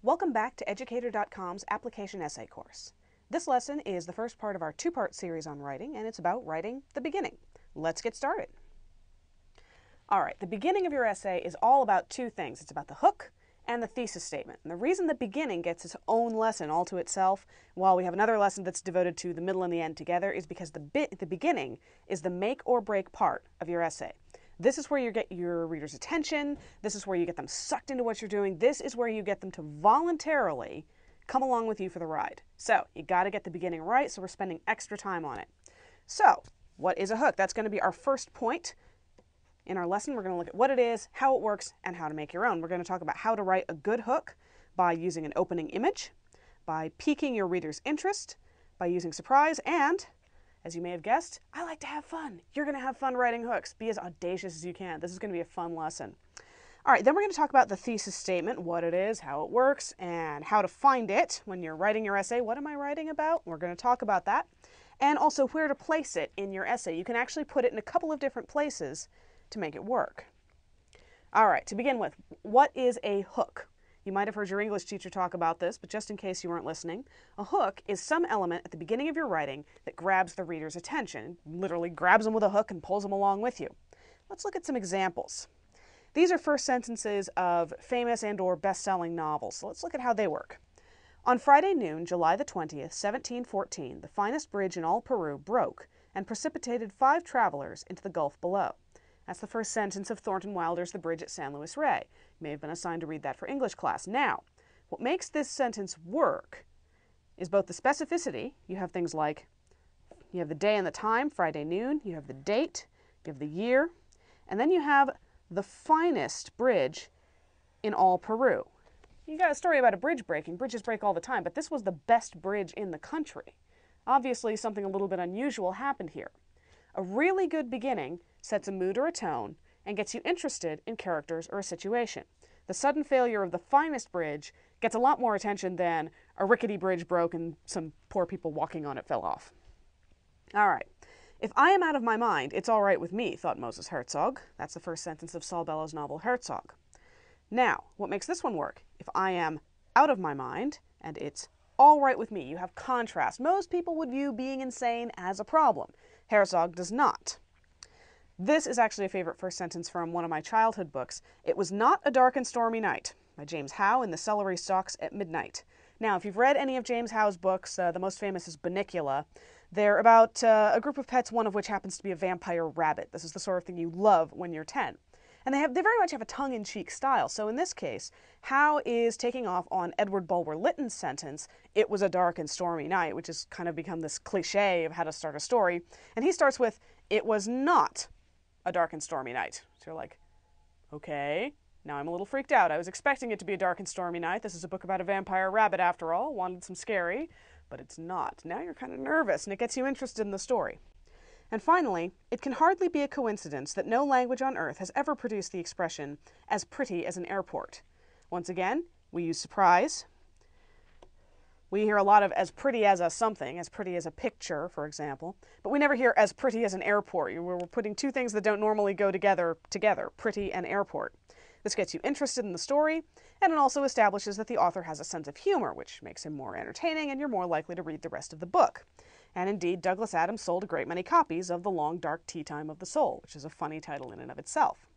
Welcome back to Educator.com's application essay course. This lesson is the first part of our two-part series on writing, and it's about writing the beginning. Let's get started. All right, the beginning of your essay is all about two things. It's about the hook and the thesis statement. And the reason the beginning gets its own lesson all to itself, while we have another lesson that's devoted to the middle and the end together, is because the beginning is the make or break part of your essay. This is where you get your reader's attention. This is where you get them sucked into what you're doing. This is where you get them to voluntarily come along with you for the ride. So you got to get the beginning right, so we're spending extra time on it. So what is a hook? That's going to be our first point in our lesson. We're going to look at what it is, how it works, and how to make your own. We're going to talk about how to write a good hook by using an opening image, by piquing your reader's interest, by using surprise, and as you may have guessed, I like to have fun. You're going to have fun writing hooks. Be as audacious as you can. This is going to be a fun lesson. All right, then we're going to talk about the thesis statement, what it is, how it works, and how to find it when you're writing your essay. What am I writing about? We're going to talk about that. And also where to place it in your essay. You can actually put it in a couple of different places to make it work. All right, to begin with, what is a hook? You might have heard your English teacher talk about this, but just in case you weren't listening, a hook is some element at the beginning of your writing that grabs the reader's attention, literally grabs them with a hook and pulls them along with you. Let's look at some examples. These are first sentences of famous and/or best-selling novels, so let's look at how they work. On Friday noon, July the 20th, 1714, the finest bridge in all Peru broke and precipitated 5 travelers into the gulf below. That's the first sentence of Thornton Wilder's The Bridge at San Luis Rey. You may have been assigned to read that for English class. Now, what makes this sentence work is both the specificity. You have things like, you have the day and the time, Friday noon, you have the date, you have the year, and then you have the finest bridge in all Peru. You got a story about a bridge breaking. Bridges break all the time, but this was the best bridge in the country. Obviously, something a little bit unusual happened here. A really good beginning sets a mood or a tone and gets you interested in characters or a situation. The sudden failure of the finest bridge gets a lot more attention than a rickety bridge broke and some poor people walking on it fell off. All right. If I am out of my mind, it's all right with me, thought Moses Herzog. That's the first sentence of Saul Bellows' novel Herzog. Now, what makes this one work? If I am out of my mind and it's all right with me, you have contrast. Most people would view being insane as a problem. Herzog does not. This is actually a favorite first sentence from one of my childhood books. It was not a dark and stormy night, by James Howe in The Celery Stalks at Midnight. Now, if you've read any of James Howe's books, the most famous is Bunnicula. They're about a group of pets, one of which happens to be a vampire rabbit. This is the sort of thing you love when you're 10. And they very much have a tongue-in-cheek style. So in this case, Howe is taking off on Edward Bulwer-Lytton's sentence, it was a dark and stormy night, which has kind of become this cliche of how to start a story. And he starts with, it was not a dark and stormy night. So you're like, okay, now I'm a little freaked out. I was expecting it to be a dark and stormy night. This is a book about a vampire rabbit after all. Wanted some scary, but it's not. Now you're kind of nervous, and it gets you interested in the story. And finally, it can hardly be a coincidence that no language on earth has ever produced the expression, as pretty as an airport. Once again, we use surprise. We hear a lot of as pretty as a something, as pretty as a picture, for example, but we never hear as pretty as an airport. We're putting two things that don't normally go together, pretty and airport. This gets you interested in the story, and it also establishes that the author has a sense of humor, which makes him more entertaining, and you're more likely to read the rest of the book. And indeed, Douglas Adams sold a great many copies of The Long Dark Tea Time of the Soul, which is a funny title in and of itself.